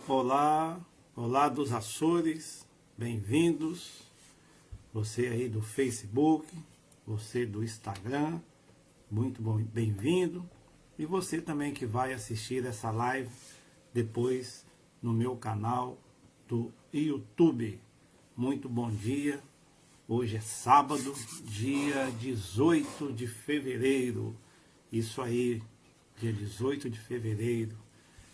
Olá, olá dos Açores, bem-vindos. Você aí do Facebook, você do Instagram, muito bom, bem-vindo. E você também que vai assistir essa live depois no meu canal do YouTube. Muito bom dia. Hoje é sábado, dia 18 de fevereiro. Isso aí, dia 18 de fevereiro.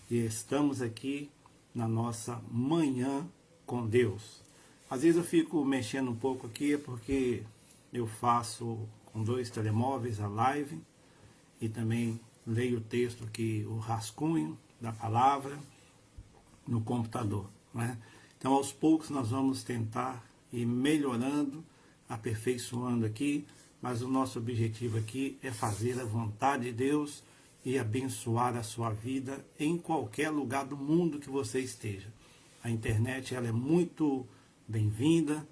E estamos aqui na nossa manhã com Deus. Às vezes eu fico mexendo um pouco aqui porque eu faço com 2 telemóveis a live e também leio o texto aqui, o rascunho da palavra no computador, né? Então aos poucos nós vamos tentar ir melhorando, aperfeiçoando aqui, mas o nosso objetivo aqui é fazer a vontade de Deus e abençoar a sua vida em qualquer lugar do mundo que você esteja. A internet ela é muito bem-vinda,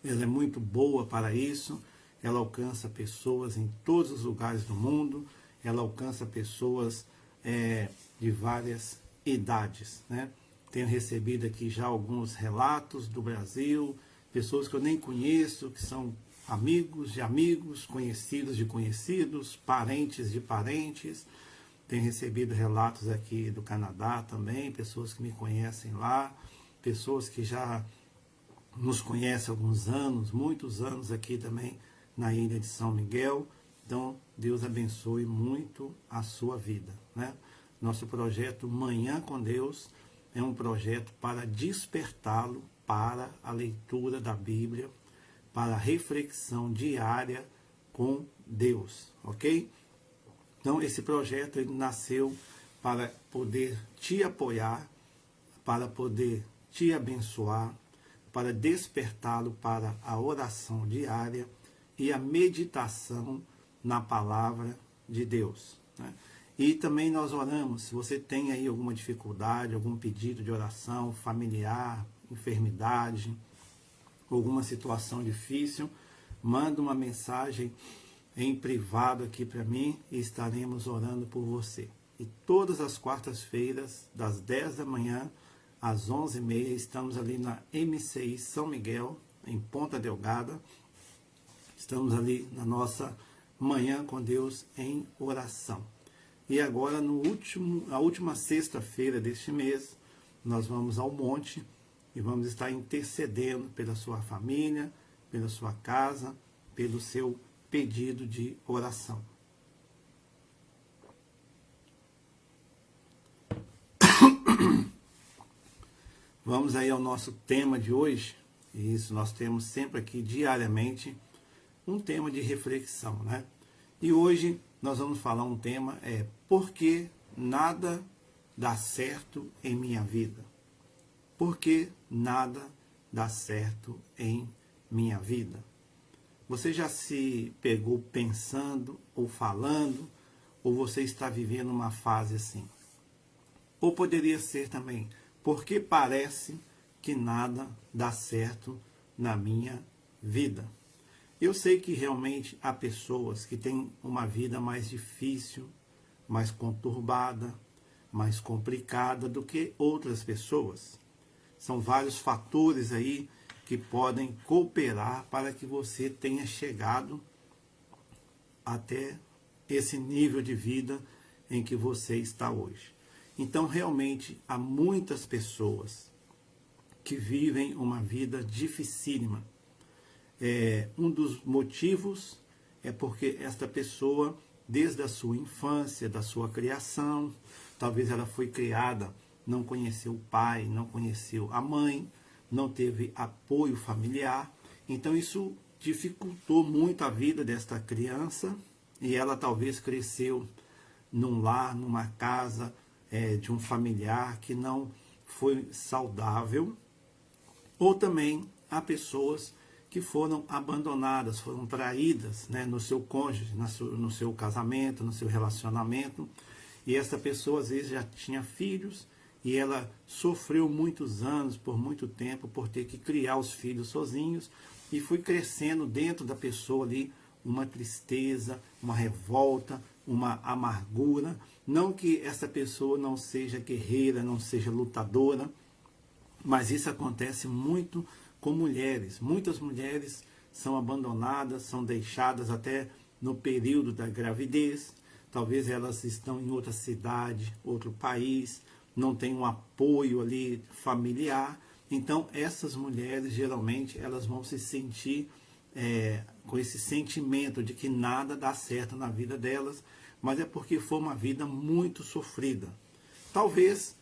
ela é muito boa para isso, ela alcança pessoas em todos os lugares do mundo, ela alcança pessoas de várias idades, né? Tenho recebido aqui já alguns relatos do Brasil, pessoas que eu nem conheço, que são amigos de amigos, conhecidos de conhecidos, parentes de parentes. Tenho recebido relatos aqui do Canadá também, pessoas que me conhecem lá, pessoas que já nos conhecem há alguns anos, muitos anos aqui também na ilha de São Miguel. Então, Deus abençoe muito a sua vida, né? Nosso projeto Manhã com Deus é um projeto para despertá-lo para a leitura da Bíblia, para a reflexão diária com Deus, ok? Então esse projeto ele nasceu para poder te apoiar, para poder te abençoar, para despertá-lo para a oração diária e a meditação na palavra de Deus, né? E também nós oramos, se você tem aí alguma dificuldade, algum pedido de oração familiar, enfermidade, alguma situação difícil, manda uma mensagem em privado aqui para mim e estaremos orando por você. E todas as quartas-feiras, das 10 da manhã às 11h30, estamos ali na MCI São Miguel, em Ponta Delgada. Estamos ali na nossa Manhã com Deus em oração. E agora, a última sexta-feira deste mês, nós vamos ao monte e vamos estar intercedendo pela sua família, pela sua casa, pelo seu pedido de oração. Vamos aí ao nosso tema de hoje. E isso nós temos sempre aqui diariamente um tema de reflexão, né? E hoje nós vamos falar um tema por que nada dá certo em minha vida? Por que nada dá certo em minha vida? Você já se pegou pensando ou falando, ou você está vivendo uma fase assim? Ou poderia ser também, porque parece que nada dá certo na minha vida? Eu sei que realmente há pessoas que têm uma vida mais difícil, mais conturbada, mais complicada do que outras pessoas. São vários fatores aí que podem cooperar para que você tenha chegado até esse nível de vida em que você está hoje. Então, realmente, há muitas pessoas que vivem uma vida dificílima. Um dos motivos é porque esta pessoa, desde a sua infância, da sua criação, talvez ela foi criada, não conheceu o pai, não conheceu a mãe, não teve apoio familiar. Então isso dificultou muito a vida desta criança e ela talvez cresceu num lar, numa casa de um familiar que não foi saudável. Ou também há pessoas que foram abandonadas, foram traídas, né, no seu cônjuge, no seu casamento, no seu relacionamento. E essa pessoa às vezes já tinha filhos e ela sofreu muitos anos, por muito tempo, por ter que criar os filhos sozinhos, e foi crescendo dentro da pessoa ali uma tristeza, uma revolta, uma amargura. Não que essa pessoa não seja guerreira, não seja lutadora, mas isso acontece muito com mulheres. Muitas mulheres são abandonadas, são deixadas até no período da gravidez. Talvez elas estão em outra cidade, outro país, não tem um apoio ali familiar. Então essas mulheres geralmente elas vão se sentir com esse sentimento de que nada dá certo na vida delas, mas é porque foi uma vida muito sofrida. Talvez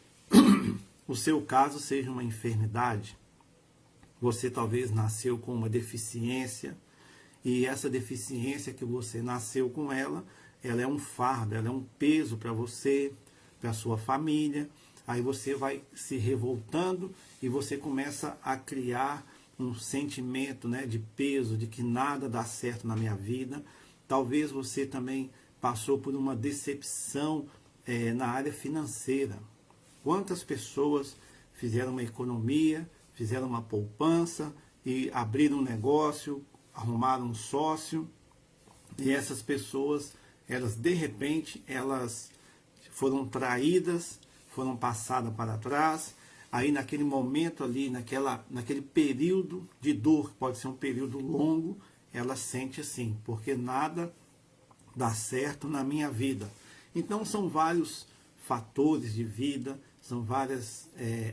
o seu caso seja uma enfermidade. Você talvez nasceu com uma deficiência, e essa deficiência que você nasceu com ela é um fardo, ela é um peso para você, para a sua família. Aí você vai se revoltando e você começa a criar um sentimento, né, de peso, de que nada dá certo na minha vida. Talvez você também passou por uma decepção na área financeira. Quantas pessoas fizeram uma economia, fizeram uma poupança e abriram um negócio, arrumaram um sócio, e essas pessoas, elas de repente, elas foram traídas, foram passadas para trás. Aí naquele momento ali, naquele período de dor, que pode ser um período longo, ela sente assim, porque nada dá certo na minha vida. Então são vários fatores de vida, são várias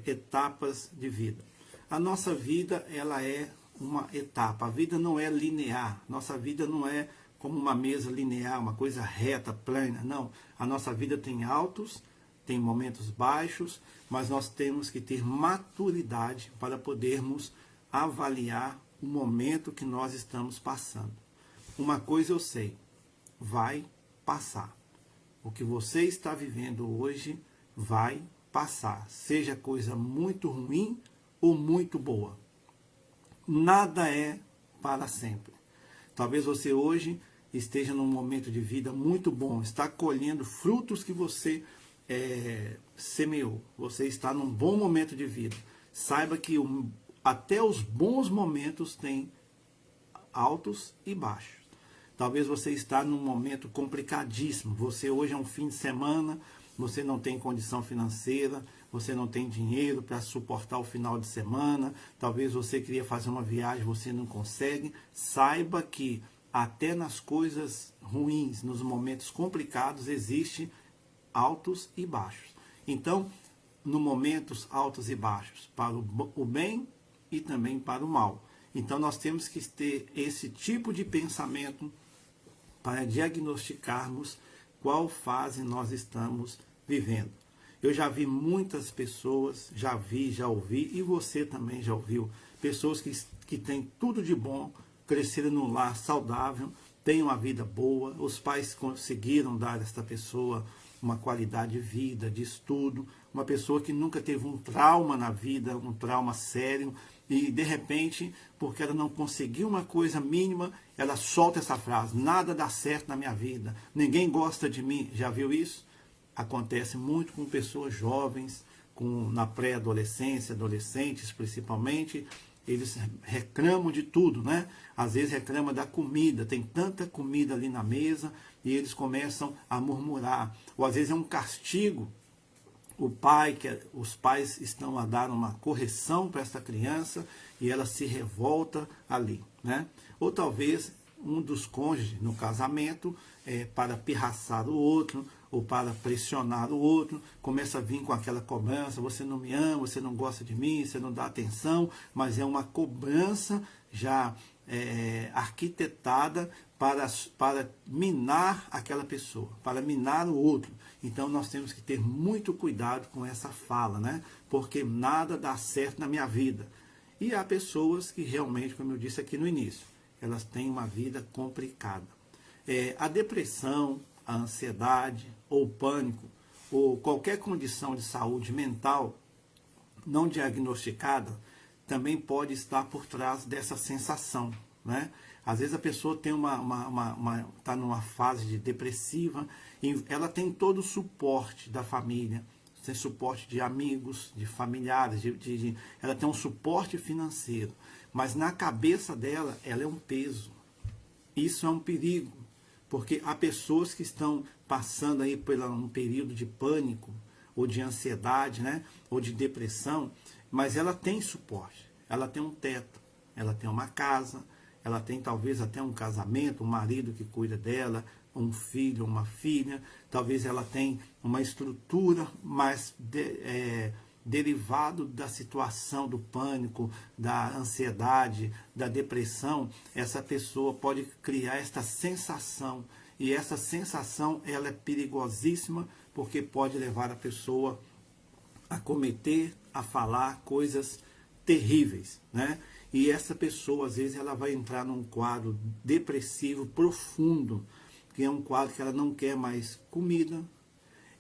etapas de vida. A nossa vida, ela é uma etapa. A vida não é linear. Nossa vida não é como uma mesa linear, uma coisa reta, plana. Não. A nossa vida tem altos, tem momentos baixos, mas nós temos que ter maturidade para podermos avaliar o momento que nós estamos passando. Uma coisa eu sei, vai passar. O que você está vivendo hoje vai passar, seja coisa muito ruim ou muito boa. Nada é para sempre. Talvez você hoje esteja num momento de vida muito bom, está colhendo frutos que você semeou. Você está num bom momento de vida. Saiba que até os bons momentos têm altos e baixos. Talvez você está num momento complicadíssimo. Você hoje é um fim de semana, você não tem condição financeira, você não tem dinheiro para suportar o final de semana. Talvez você queria fazer uma viagem, você não consegue. Saiba que até nas coisas ruins, nos momentos complicados, existe altos e baixos. Então, no momentos altos e baixos, para o bem e também para o mal. Então nós temos que ter esse tipo de pensamento para diagnosticarmos qual fase nós estamos vivendo. Eu já vi muitas pessoas, já ouvi, e você também já ouviu, pessoas que têm tudo de bom, cresceram num lar saudável, têm uma vida boa, os pais conseguiram dar a esta pessoa uma qualidade de vida, de estudo, uma pessoa que nunca teve um trauma na vida, um trauma sério, e de repente, porque ela não conseguiu uma coisa mínima, ela solta essa frase: nada dá certo na minha vida, ninguém gosta de mim. Já viu isso? Acontece muito com pessoas jovens, na pré-adolescência, adolescentes principalmente. Eles reclamam de tudo, né? Às vezes reclamam da comida, tem tanta comida ali na mesa, e eles começam a murmurar. Ou às vezes é um castigo. Os pais estão a dar uma correção para essa criança e ela se revolta ali, né? Ou talvez um dos cônjuges no casamento, para pirraçar o outro ou para pressionar o outro, começa a vir com aquela cobrança: você não me ama, você não gosta de mim, você não dá atenção, mas é uma cobrança já arquitetada para minar aquela pessoa, para minar o outro. Então nós temos que ter muito cuidado com essa fala, né? Porque nada dá certo na minha vida. E há pessoas que realmente, como eu disse aqui no início, elas têm uma vida complicada. A depressão, a ansiedade, ou o pânico, ou qualquer condição de saúde mental não diagnosticada, também pode estar por trás dessa sensação, né? Às vezes a pessoa tem está numa fase de depressiva, e ela tem todo o suporte da família, tem suporte de amigos, de familiares, ela tem um suporte financeiro, mas na cabeça dela, ela é um peso. Isso é um perigo, Porque há pessoas que estão passando aí por um período de pânico, ou de ansiedade, né? Ou de depressão, mas ela tem suporte, ela tem um teto, ela tem uma casa, ela tem talvez até um casamento, um marido que cuida dela, um filho, uma filha, talvez ela tenha uma estrutura mais derivado da situação do pânico, da ansiedade, da depressão. Essa pessoa pode criar esta sensação, e essa sensação ela é perigosíssima, porque pode levar a pessoa a cometer, a falar coisas terríveis, né? E essa pessoa, às vezes, ela vai entrar num quadro depressivo profundo, que é um quadro que ela não quer mais comida,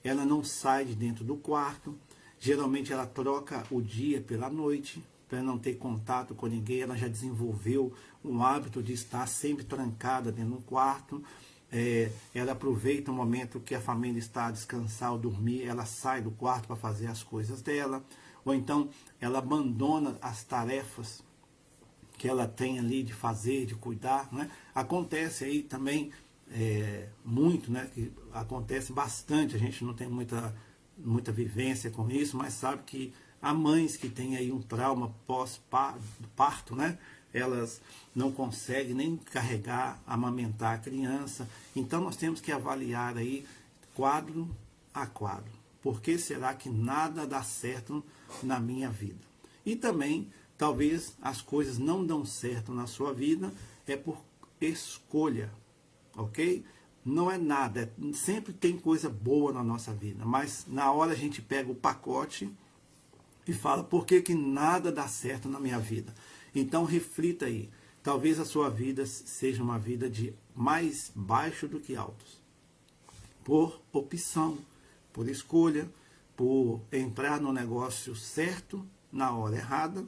ela não sai de dentro do quarto, geralmente ela troca o dia pela noite, para não ter contato com ninguém, ela já desenvolveu um hábito de estar sempre trancada dentro do quarto. Ela aproveita o momento que a família está a descansar ou dormir, ela sai do quarto para fazer as coisas dela, ou então ela abandona as tarefas que ela tem ali de fazer, de cuidar, né? Acontece aí também muito, né? Que acontece bastante, a gente não tem muita vivência com isso, mas sabe que há mães que têm aí um trauma pós-parto, né? Elas não conseguem nem carregar, amamentar a criança. Então nós temos que avaliar aí quadro a quadro. Por que será que nada dá certo na minha vida? E também, talvez as coisas não dão certo na sua vida, é por escolha, ok? Não é nada, sempre tem coisa boa na nossa vida, mas na hora a gente pega o pacote e fala, por que nada dá certo na minha vida? Então reflita aí, talvez a sua vida seja uma vida de mais baixo do que altos, por opção, por escolha, por entrar no negócio certo na hora errada,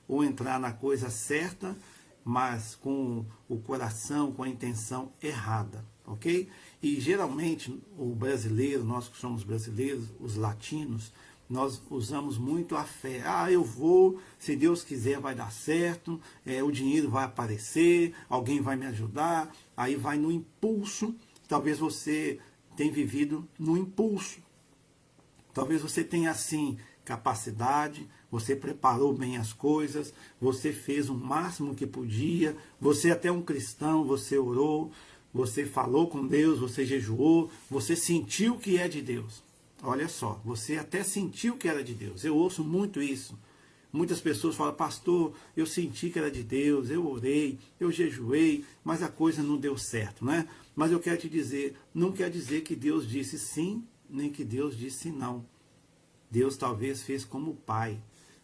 ou entrar na coisa certa, mas com o coração, com a intenção errada, ok? E geralmente o brasileiro, nós que somos brasileiros, os latinos, nós usamos muito a fé. Eu vou, se Deus quiser vai dar certo, o dinheiro vai aparecer, alguém vai me ajudar, aí vai no impulso. Talvez você tenha vivido no impulso. Talvez você tenha, assim, capacidade, você preparou bem as coisas, você fez o máximo que podia, você até um cristão, você orou, você falou com Deus, você jejuou, você sentiu que é de Deus. Olha só, você até sentiu que era de Deus. Eu ouço muito isso. Muitas pessoas falam, pastor, eu senti que era de Deus, eu orei, eu jejuei, mas a coisa não deu certo, né? Mas eu quero te dizer, não quer dizer que Deus disse sim, nem que Deus disse não. Deus talvez fez como pai.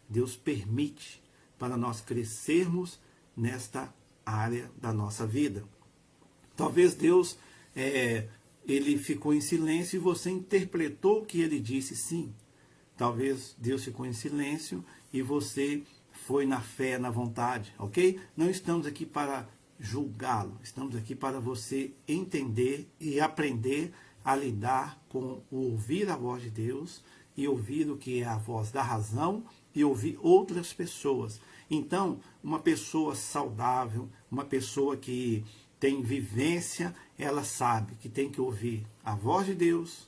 Deus permite para nós crescermos nesta área da nossa vida. Talvez Deus ele ficou em silêncio e você interpretou que ele disse sim. Talvez Deus ficou em silêncio e você foi na fé, na vontade, ok? Não estamos aqui para julgá-lo, estamos aqui para você entender e aprender a lidar com o ouvir a voz de Deus e ouvir o que é a voz da razão e ouvir outras pessoas. Então, uma pessoa saudável, uma pessoa que tem vivência, ela sabe que tem que ouvir a voz de Deus,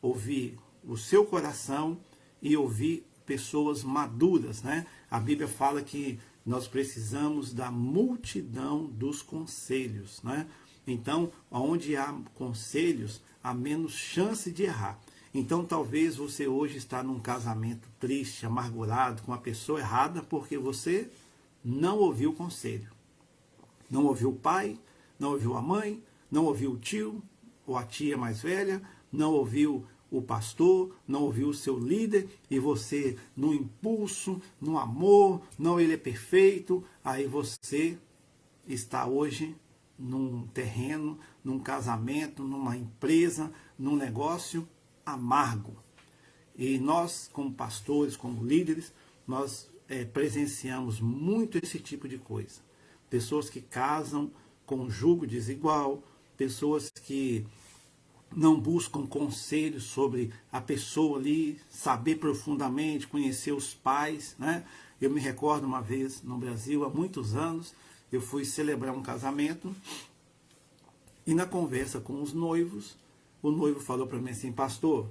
ouvir o seu coração e ouvir pessoas maduras, né? A Bíblia fala que nós precisamos da multidão dos conselhos, né? Então, onde há conselhos, há menos chance de errar. Então, talvez você hoje está num casamento triste, amargurado, com a pessoa errada, porque você não ouviu o conselho. Não ouviu o pai, não ouviu a mãe, não ouviu o tio ou a tia mais velha, não ouviu o pastor, não ouviu o seu líder, e você, no impulso, no amor, não, ele é perfeito, aí você está hoje num terreno, num casamento, numa empresa, num negócio amargo. E nós, como pastores, como líderes, nós presenciamos muito esse tipo de coisa. Pessoas que casam com jugo desigual, pessoas que não buscam conselhos sobre a pessoa ali, saber profundamente, conhecer os pais, né? Eu me recordo uma vez no Brasil, há muitos anos, eu fui celebrar um casamento E na conversa com os noivos, o noivo falou para mim assim: pastor,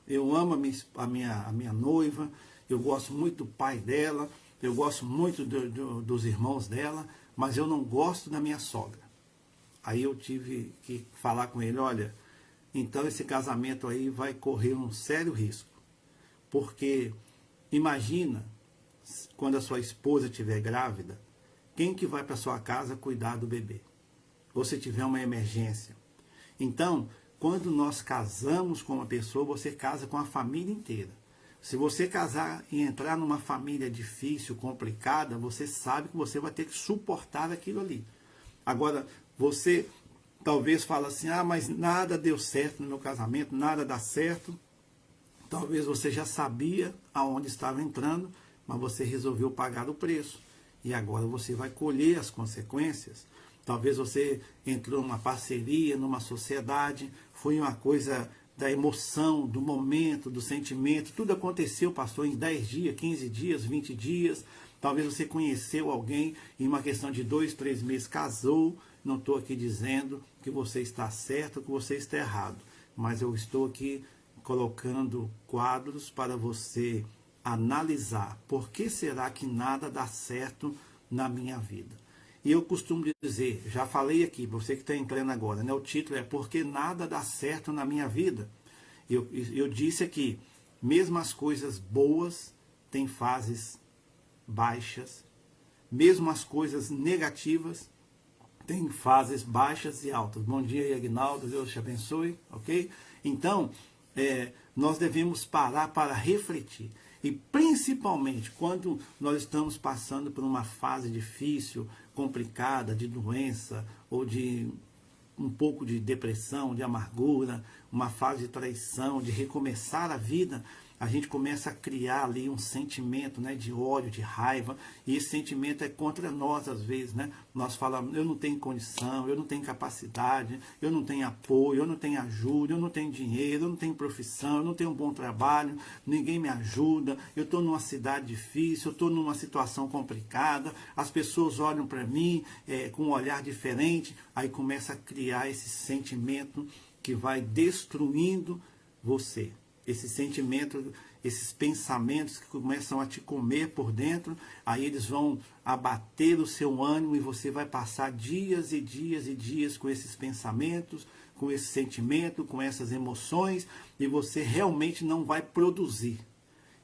eu amo a minha noiva, eu gosto muito do pai dela, eu gosto muito dos irmãos dela, mas eu não gosto da minha sogra. Aí eu tive que falar com ele: olha, então esse casamento aí vai correr um sério risco, porque imagina quando a sua esposa estiver grávida, quem que vai para sua casa cuidar do bebê? Ou se tiver uma emergência. Então, quando nós casamos com uma pessoa, você casa com a família inteira. Se você casar e entrar numa família difícil, complicada, você sabe que você vai ter que suportar aquilo ali. Agora, você talvez fala assim: ah, mas nada deu certo no meu casamento, nada dá certo. Talvez você já sabia aonde estava entrando, mas você resolveu pagar o preço. E agora você vai colher as consequências. Talvez você entrou numa parceria, numa sociedade, foi uma coisa da emoção, do momento, do sentimento. Tudo aconteceu, pastor, em 10 dias, 15 dias, 20 dias. Talvez você conheceu alguém e em uma questão de 2, 3 meses casou. Não estou aqui dizendo que você está certo ou que você está errado, mas eu estou aqui colocando quadros para você analisar por que será que nada dá certo na minha vida. E eu costumo dizer, já falei aqui, você que está entrando agora, né? O título é Por que nada dá certo na minha vida. Eu disse aqui, mesmo as coisas boas têm fases baixas, mesmo as coisas negativas têm fases baixas e altas. Bom dia, Aguinaldo, Deus te abençoe, ok? Então, nós devemos parar para refletir. E principalmente quando nós estamos passando por uma fase difícil, complicada, de doença, ou de um pouco de depressão, de amargura, uma fase de traição, de recomeçar a vida, a gente começa a criar ali um sentimento, né, de ódio, de raiva, e esse sentimento é contra nós às vezes, né? Nós falamos: eu não tenho condição, eu não tenho capacidade, eu não tenho apoio, eu não tenho ajuda, eu não tenho dinheiro, eu não tenho profissão, eu não tenho um bom trabalho, ninguém me ajuda, eu estou numa cidade difícil, eu estou numa situação complicada, as pessoas olham para mim com um olhar diferente, aí começa a criar esse sentimento que vai destruindo você. Esse sentimento, esses pensamentos que começam a te comer por dentro, aí eles vão abater o seu ânimo e você vai passar dias e dias e dias com esses pensamentos, com esse sentimento, com essas emoções, e você realmente não vai produzir.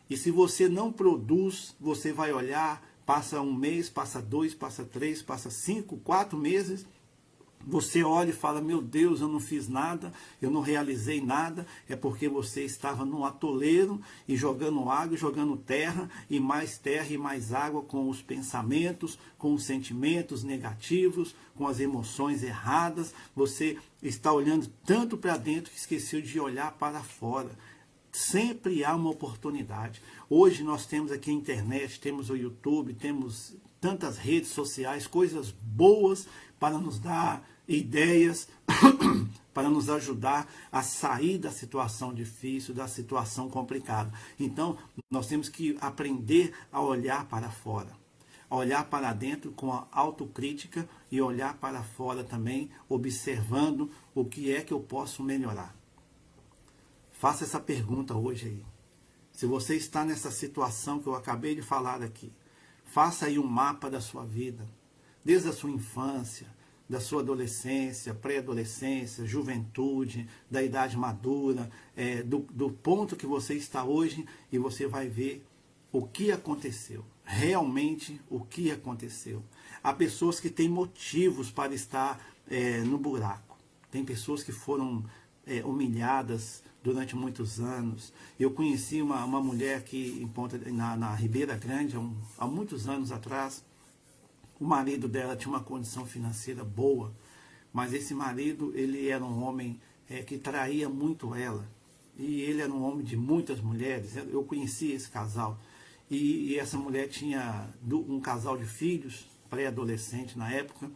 E se você não produz, você vai olhar, passa 1 mês, passa 2, passa 3, passa 5, 4 meses, você olha e fala: meu Deus, eu não fiz nada, eu não realizei nada. É porque você estava num atoleiro e jogando água, jogando terra e mais água, com os pensamentos, com os sentimentos negativos, com as emoções erradas. Você está olhando tanto para dentro que esqueceu de olhar para fora. Sempre há uma oportunidade. Hoje nós temos aqui a internet, temos o YouTube, temos tantas redes sociais, coisas boas para nos dar ideias, para nos ajudar a sair da situação difícil, da situação complicada. Então, nós temos que aprender a olhar para fora, a olhar para dentro com a autocrítica e olhar para fora também, observando o que é que eu posso melhorar. Faça essa pergunta hoje aí. Se você está nessa situação que eu acabei de falar aqui, faça aí um mapa da sua vida, desde a sua infância, da sua adolescência, pré-adolescência, juventude, da idade madura, do ponto que você está hoje, e você vai ver o que aconteceu, realmente o que aconteceu. Há pessoas que têm motivos para estar no buraco, tem pessoas que foram humilhadas durante muitos anos. Eu conheci uma mulher que na Ribeira Grande, há muitos anos atrás. O marido dela tinha uma condição financeira boa, mas esse marido, ele era um homem que traía muito ela. E ele era um homem de muitas mulheres. Eu conheci esse casal. E essa mulher tinha um casal de filhos, pré-adolescente na época.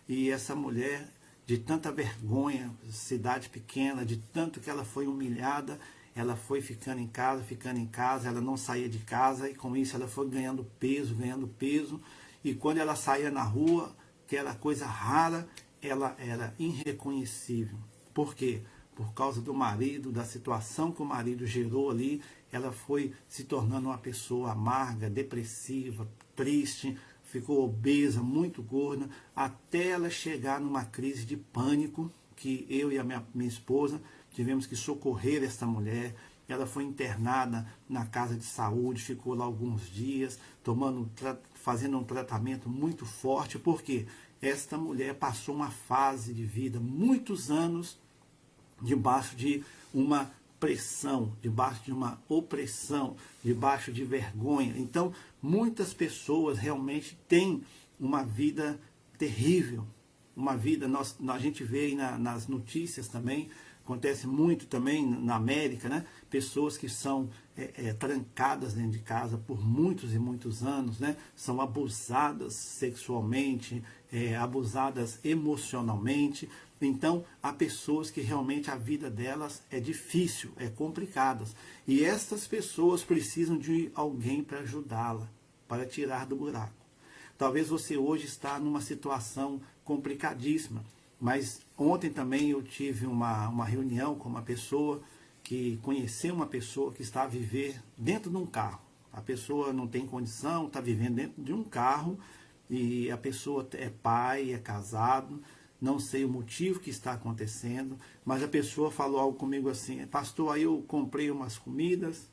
E essa mulher, de tanta vergonha, cidade pequena, de tanto que ela foi humilhada, ela foi ficando em casa, ela não saía de casa. E com isso ela foi ganhando peso. E quando ela saía na rua, que era coisa rara, ela era irreconhecível. Por quê? Por causa do marido, da situação que o marido gerou ali, ela foi se tornando uma pessoa amarga, depressiva, triste, ficou obesa, muito gorda, até ela chegar numa crise de pânico, que eu e a minha esposa tivemos que socorrer essa mulher. Ela foi internada na casa de saúde, ficou lá alguns dias, fazendo um tratamento muito forte, porque esta mulher passou uma fase de vida, muitos anos, debaixo de uma pressão, debaixo de uma opressão, debaixo de vergonha. Então, muitas pessoas realmente têm uma vida terrível, uma vida, a gente vê aí nas notícias também, acontece muito também na América, né? Pessoas que são trancadas dentro de casa por muitos e muitos anos, né? São abusadas sexualmente, abusadas emocionalmente. Então, há pessoas que realmente a vida delas é difícil, é complicada. E estas pessoas precisam de alguém para ajudá-la, para tirar do buraco. Talvez você hoje está numa situação complicadíssima, mas ontem também eu tive uma reunião com uma pessoa que conheceu uma pessoa que está a viver dentro de um carro. A pessoa não tem condição, está vivendo dentro de um carro e a pessoa é pai, é casado, não sei o motivo que está acontecendo, mas a pessoa falou algo comigo assim: pastor, aí eu comprei umas comidas,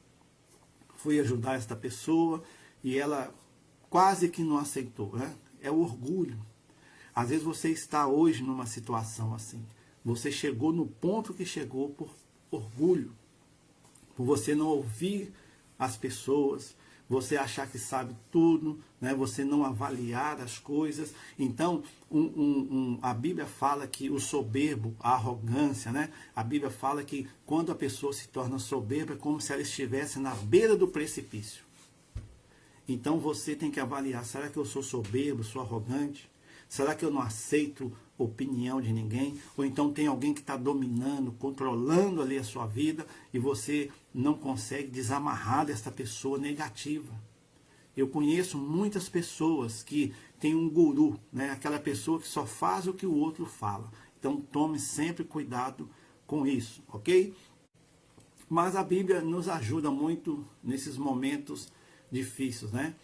fui ajudar esta pessoa e ela quase que não aceitou, né? É o orgulho. Às vezes você está hoje numa situação assim. Você chegou no ponto que chegou por orgulho, por você não ouvir as pessoas, você achar que sabe tudo, né? Você não avaliar as coisas. Então, a Bíblia fala que o soberbo, a arrogância, né? A Bíblia fala que quando a pessoa se torna soberba, é como se ela estivesse na beira do precipício. Então você tem que avaliar: será que eu sou soberbo, sou arrogante? Será que eu não aceito opinião de ninguém? Ou então tem alguém que está dominando, controlando ali a sua vida e você não consegue desamarrar desta pessoa negativa? Eu conheço muitas pessoas que têm um guru, né? Aquela pessoa que só faz o que o outro fala. Então tome sempre cuidado com isso, ok? Mas a Bíblia nos ajuda muito nesses momentos difíceis, né?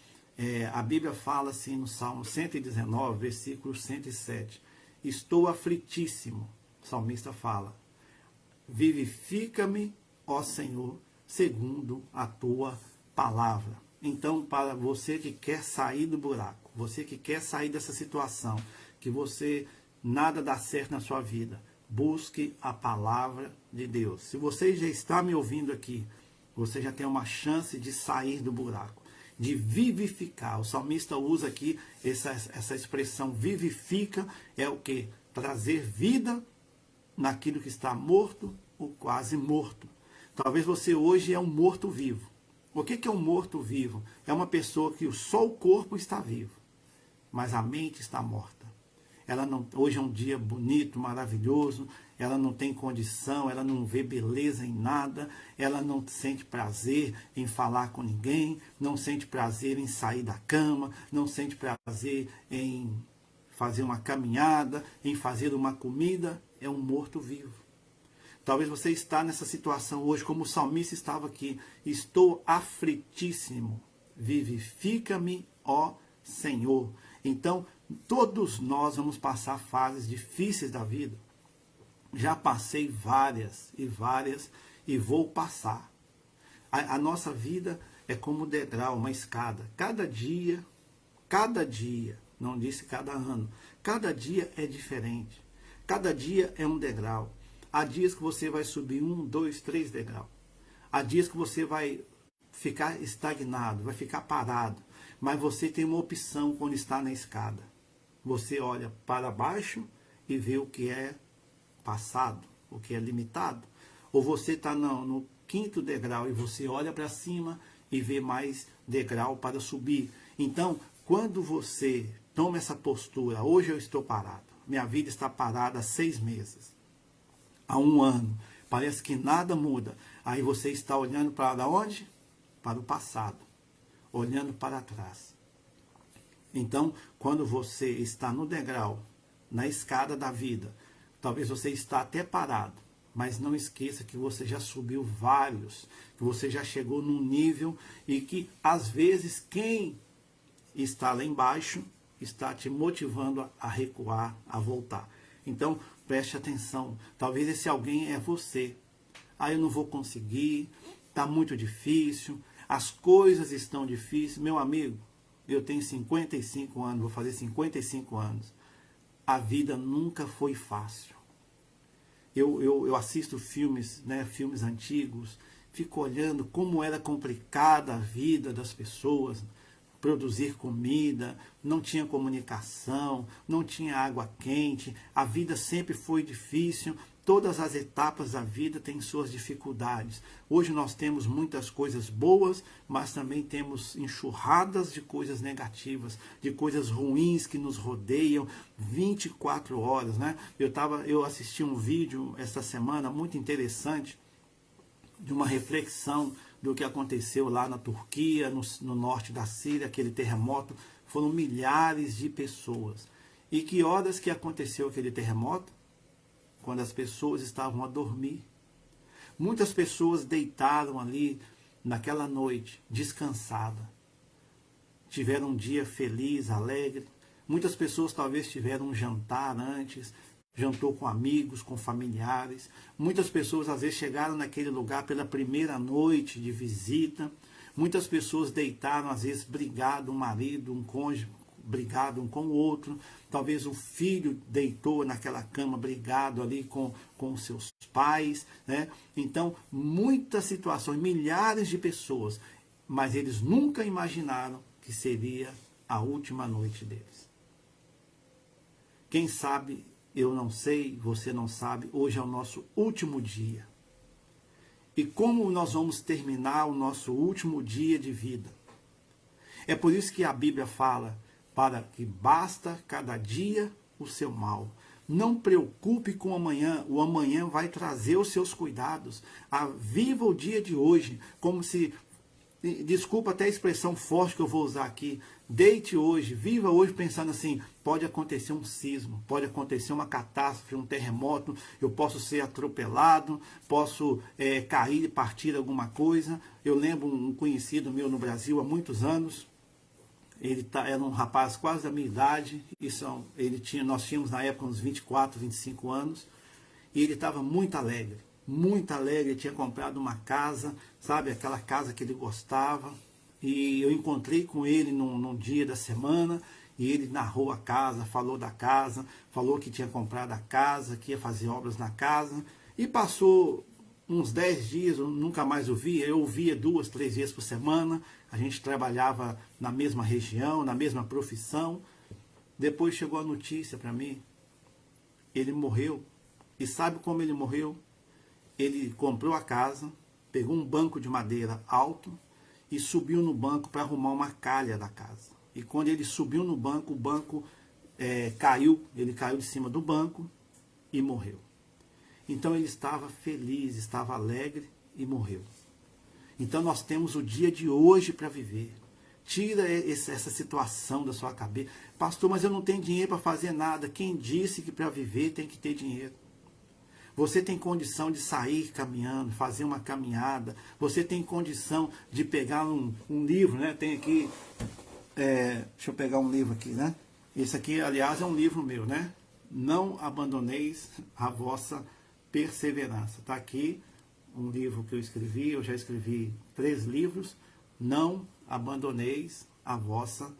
A Bíblia fala assim no Salmo 119, versículo 107. Estou aflitíssimo, o salmista fala. Vivifica-me, ó Senhor, segundo a tua palavra. Então, para você que quer sair do buraco, você que quer sair dessa situação, que você nada dá certo na sua vida, busque a palavra de Deus. Se você já está me ouvindo aqui, você já tem uma chance de sair do buraco, de vivificar. O salmista usa aqui essa expressão vivifica, é o que? Trazer vida naquilo que está morto ou quase morto. Talvez você hoje é um morto-vivo. O que é um morto-vivo? É uma pessoa que só o corpo está vivo, mas a mente está morta. Ela não, hoje é um dia bonito, maravilhoso, ela não tem condição, ela não vê beleza em nada, ela não sente prazer em falar com ninguém, não sente prazer em sair da cama, não sente prazer em fazer uma caminhada, em fazer uma comida. É um morto-vivo. Talvez você está nessa situação hoje, como o salmista estava aqui. Estou aflitíssimo. Vivifica-me, ó Senhor. Então, todos nós vamos passar fases difíceis da vida. Já passei várias e vou passar. A nossa vida é como um degrau, uma escada. Cada dia, não disse cada ano, cada dia é diferente. Cada dia é um degrau. Há dias que você vai subir 1, 2, 3 degraus. Há dias que você vai ficar estagnado, vai ficar parado. Mas você tem uma opção quando está na escada. Você olha para baixo e vê o que é passado, o que é limitado. Ou você está no 5º degrau e você olha para cima e vê mais degrau para subir. Então, quando você toma essa postura, hoje eu estou parado, minha vida está parada há 6 meses, há 1 ano, parece que nada muda. Aí você está olhando para onde? Para o passado, olhando para trás. Então, quando você está no degrau, na escada da vida. Talvez você está até parado, mas não esqueça que você já subiu vários, que você já chegou num nível e que às vezes quem está lá embaixo está te motivando a recuar, a voltar. Então preste atenção, talvez esse alguém é você. Eu não vou conseguir, está muito difícil, as coisas estão difíceis. Meu amigo, eu tenho 55 anos, vou fazer 55 anos. A vida nunca foi fácil. Eu assisto filmes, né, filmes antigos, fico olhando como era complicada a vida das pessoas, produzir comida, não tinha comunicação, não tinha água quente, a vida sempre foi difícil, todas as etapas da vida têm suas dificuldades. Hoje nós temos muitas coisas boas, mas também temos enxurradas de coisas negativas, de coisas ruins que nos rodeiam 24 horas, né? Eu assisti um vídeo esta semana muito interessante, de uma reflexão do que aconteceu lá na Turquia, no norte da Síria, aquele terremoto. Foram milhares de pessoas. E que horas que aconteceu aquele terremoto? Quando as pessoas estavam a dormir. Muitas pessoas deitaram ali naquela noite, descansada. Tiveram um dia feliz, alegre. Muitas pessoas talvez tiveram um jantar antes, jantou com amigos, com familiares. Muitas pessoas às vezes chegaram naquele lugar pela primeira noite de visita. Muitas pessoas deitaram, às vezes brigado, um marido, um cônjuge, brigado um com o outro. Talvez o filho deitou naquela cama brigado ali com os seus pais, né? Então, muitas situações, milhares de pessoas, mas eles nunca imaginaram que seria a última noite deles. Quem sabe, eu não sei, você não sabe, hoje é o nosso último dia. E como nós vamos terminar o nosso último dia de vida? É por isso que a Bíblia fala, para que basta cada dia o seu mal. Não preocupe com o amanhã vai trazer os seus cuidados. Viva o dia de hoje, como se, desculpa até a expressão forte que eu vou usar aqui, deite hoje, viva hoje pensando assim, pode acontecer um sismo, pode acontecer uma catástrofe, um terremoto, eu posso ser atropelado, posso cair e partir alguma coisa. Eu lembro um conhecido meu no Brasil há muitos anos, era um rapaz quase da minha idade, nós tínhamos na época uns 24, 25 anos, e ele estava muito alegre, ele tinha comprado uma casa, sabe, aquela casa que ele gostava, e eu encontrei com ele num dia da semana, e ele narrou a casa, falou da casa, falou que tinha comprado a casa, que ia fazer obras na casa, e passou uns 10 dias, eu nunca mais o via, eu o via 2, 3 vezes por semana, a gente trabalhava na mesma região, na mesma profissão. Depois chegou a notícia para mim, ele morreu, e sabe como ele morreu? Ele comprou a casa, pegou um banco de madeira alto e subiu no banco para arrumar uma calha da casa. E quando ele subiu no banco, o banco caiu, ele caiu de cima do banco e morreu. Então ele estava feliz, estava alegre e morreu. Então nós temos o dia de hoje para viver. Tira essa situação da sua cabeça. Pastor, mas eu não tenho dinheiro para fazer nada. Quem disse que para viver tem que ter dinheiro? Você tem condição de sair caminhando, fazer uma caminhada. Você tem condição de pegar um livro, né? Tem aqui, deixa eu pegar um livro aqui, né? Esse aqui, aliás, é um livro meu, né? Não abandoneis a vossa perseverança. Está aqui um livro que eu escrevi, eu já escrevi 3 livros. Não abandoneis a vossa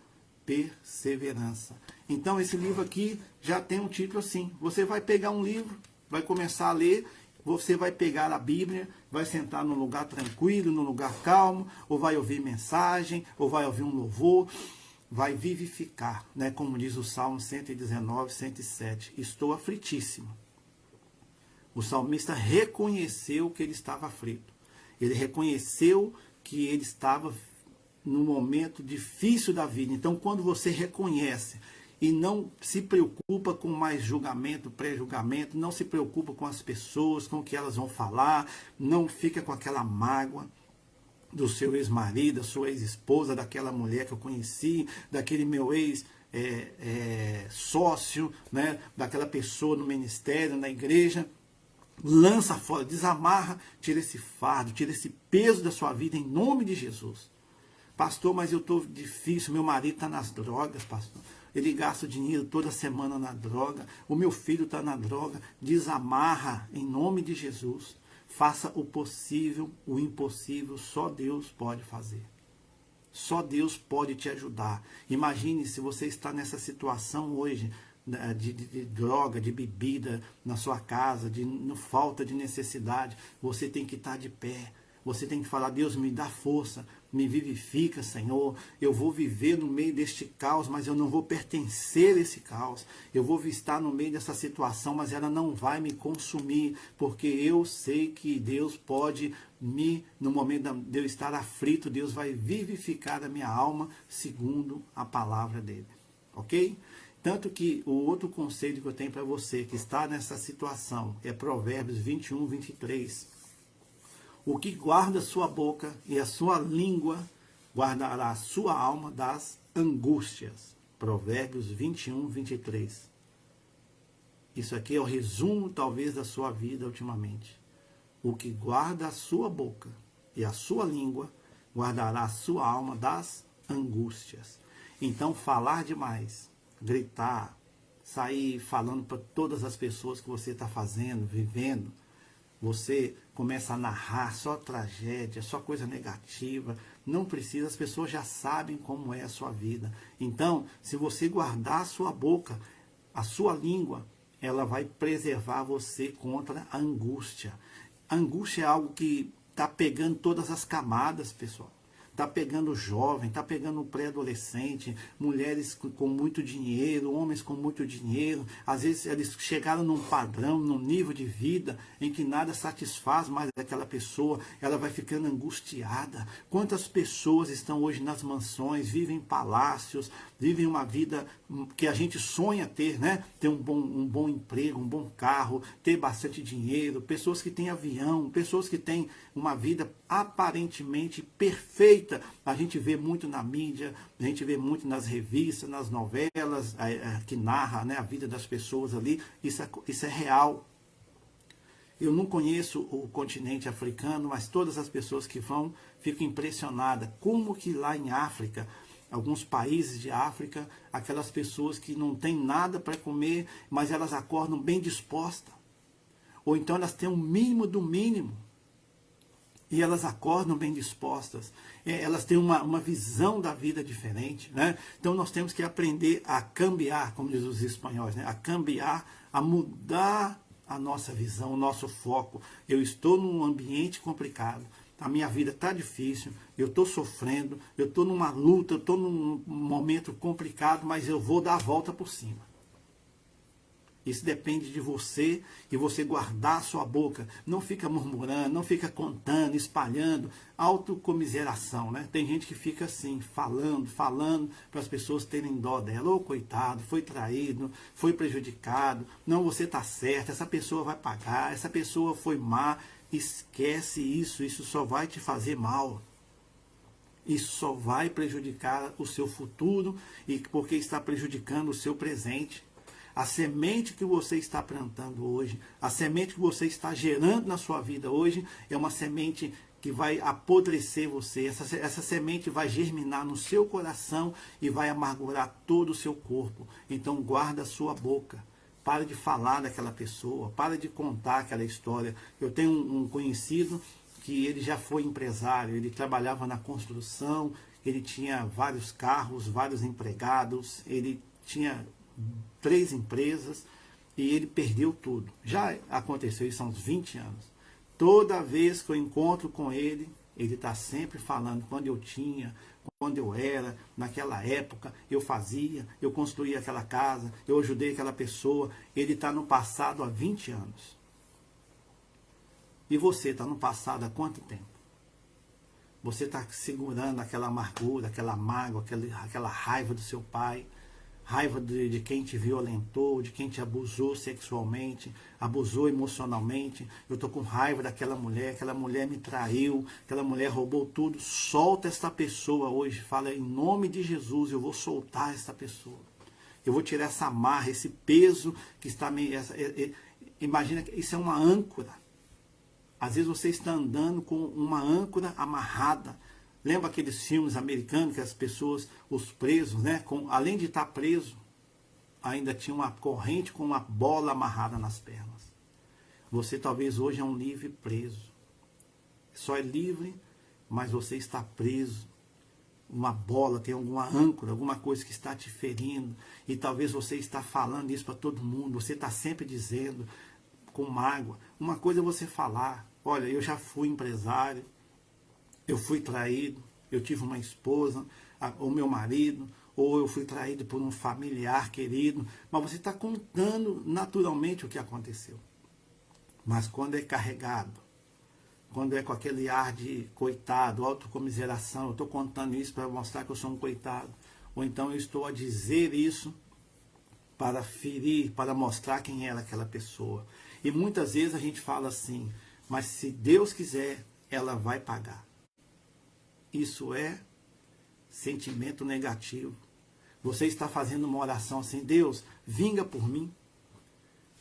perseverança. Então esse livro aqui já tem um título assim. Você vai pegar um livro, vai começar a ler, você vai pegar a Bíblia, vai sentar num lugar tranquilo, num lugar calmo, ou vai ouvir mensagem, ou vai ouvir um louvor, vai vivificar, né? Como diz o Salmo 119, 107. Estou aflitíssimo. O salmista reconheceu que ele estava aflito. Ele reconheceu que ele estava num momento difícil da vida. Então, quando você reconhece e não se preocupa com mais julgamento, pré-julgamento, não se preocupa com as pessoas, com o que elas vão falar, não fica com aquela mágoa do seu ex-marido, da sua ex-esposa, daquela mulher que eu conheci, daquele meu ex, sócio, né, daquela pessoa no ministério, na igreja. Lança fora, desamarra, tira esse fardo, tira esse peso da sua vida em nome de Jesus. Pastor, mas eu estou difícil, meu marido está nas drogas, pastor. Ele gasta dinheiro toda semana na droga, o meu filho está na droga. Desamarra em nome de Jesus. Faça o possível, o impossível, só Deus pode fazer. Só Deus pode te ajudar. Imagine se você está nessa situação hoje, de droga, de bebida na sua casa, de falta de necessidade. Você tem que estar de pé. Você tem que falar: Deus, me dá força, me vivifica, Senhor. Eu vou viver no meio deste caos, mas eu não vou pertencer a esse caos. Eu vou estar no meio dessa situação, mas ela não vai me consumir, porque eu sei que Deus pode no momento de eu estar aflito, Deus vai vivificar a minha alma segundo a palavra dele. Ok? Tanto que o outro conselho que eu tenho para você que está nessa situação é Provérbios 21, 23. O que guarda a sua boca e a sua língua guardará a sua alma das angústias. Provérbios 21, 23. Isso aqui é o resumo, talvez, da sua vida ultimamente. O que guarda a sua boca e a sua língua guardará a sua alma das angústias. Então, falar demais, gritar, sair falando para todas as pessoas que você está fazendo, vivendo, você começa a narrar só tragédia, só coisa negativa. Não precisa, as pessoas já sabem como é a sua vida. Então, se você guardar a sua boca, a sua língua, ela vai preservar você contra a angústia. A angústia é algo que está pegando todas as camadas, pessoal. Está pegando o jovem, está pegando o pré-adolescente, mulheres com muito dinheiro, homens com muito dinheiro. Às vezes eles chegaram num padrão, num nível de vida em que nada satisfaz mais aquela pessoa. Ela vai ficando angustiada. Quantas pessoas estão hoje nas mansões, vivem em palácios, vivem uma vida que a gente sonha ter, né? Ter um bom emprego, um bom carro, ter bastante dinheiro, pessoas que têm avião, pessoas que têm uma vida aparentemente perfeita. A gente vê muito na mídia, a gente vê muito nas revistas, nas novelas, que narra, né, a vida das pessoas ali. Isso é real. Eu não conheço o continente africano, mas todas as pessoas que vão ficam impressionadas. Como que lá em África, alguns países de África, aquelas pessoas que não têm nada para comer, mas elas acordam bem dispostas. Ou então elas têm o mínimo do mínimo. E elas acordam bem dispostas, elas têm uma visão da vida diferente, né? Então nós temos que aprender a cambiar, como diz os espanhóis, né? A cambiar, a mudar a nossa visão, o nosso foco. Eu estou num ambiente complicado, a minha vida está difícil, eu estou sofrendo, eu estou numa luta, eu estou num momento complicado, mas eu vou dar a volta por cima. Isso depende de você e você guardar a sua boca. Não fica murmurando, não fica contando, espalhando. Autocomiseração, né? Tem gente que fica assim, falando para as pessoas terem dó dela. Ô, coitado, foi traído, foi prejudicado. Não, você está certo, essa pessoa vai pagar, essa pessoa foi má. Esquece isso só vai te fazer mal. Isso só vai prejudicar o seu futuro e porque está prejudicando o seu presente. A semente que você está plantando hoje, a semente que você está gerando na sua vida hoje, é uma semente que vai apodrecer você. Essa semente vai germinar no seu coração e vai amargurar todo o seu corpo. Então guarda a sua boca. Para de falar daquela pessoa, para de contar aquela história. Eu tenho um conhecido que ele já foi empresário, ele trabalhava na construção, ele tinha vários carros, vários empregados, ele tinha 3 empresas e ele perdeu tudo. Já aconteceu isso há uns 20 anos. Toda vez que eu encontro com ele, ele está sempre falando quando eu tinha, quando eu era, naquela época, eu fazia, eu construía aquela casa, eu ajudei aquela pessoa. Ele está no passado há 20 anos. E você está no passado há quanto tempo? Você está segurando aquela amargura, aquela mágoa, aquela raiva do seu pai, raiva de quem te violentou, de quem te abusou sexualmente, abusou emocionalmente. Eu estou com raiva daquela mulher, aquela mulher me traiu, aquela mulher roubou tudo. Solta esta pessoa hoje, fala em nome de Jesus, eu vou soltar esta pessoa. Eu vou tirar essa amarra, esse peso que está me... Imagina que isso é uma âncora. Às vezes você está andando com uma âncora amarrada. Lembra aqueles filmes americanos que as pessoas, os presos, né? Além de estar preso, ainda tinha uma corrente com uma bola amarrada nas pernas. Você talvez hoje é um livre preso. Só é livre, mas você está preso. Uma bola, tem alguma âncora, alguma coisa que está te ferindo. E talvez você está falando isso para todo mundo. Você está sempre dizendo com mágoa. Uma coisa é você falar: olha, eu já fui empresário, eu fui traído, eu tive uma esposa, o meu marido, ou eu fui traído por um familiar querido. Mas você está contando naturalmente o que aconteceu. Mas quando é carregado, quando é com aquele ar de coitado, autocomiseração, eu estou contando isso para mostrar que eu sou um coitado, ou então eu estou a dizer isso para ferir, para mostrar quem era aquela pessoa. E muitas vezes a gente fala assim: mas se Deus quiser, ela vai pagar. Isso é sentimento negativo. Você está fazendo uma oração assim: Deus, vinga por mim.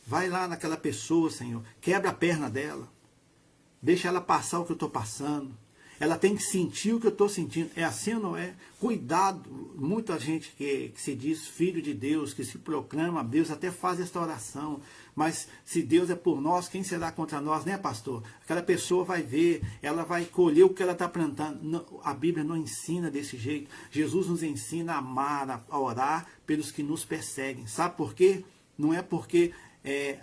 Vai lá naquela pessoa, Senhor, quebra a perna dela. Deixa ela passar o que eu estou passando. Ela tem que sentir o que eu estou sentindo. É assim ou não é? Cuidado. Muita gente que se diz filho de Deus, que se proclama a Deus, até faz esta oração. Mas se Deus é por nós, quem será contra nós, né, pastor? Aquela pessoa vai ver, ela vai colher o que ela está plantando. Não, a Bíblia não ensina desse jeito. Jesus nos ensina a amar, a orar pelos que nos perseguem. Sabe por quê? Não é porque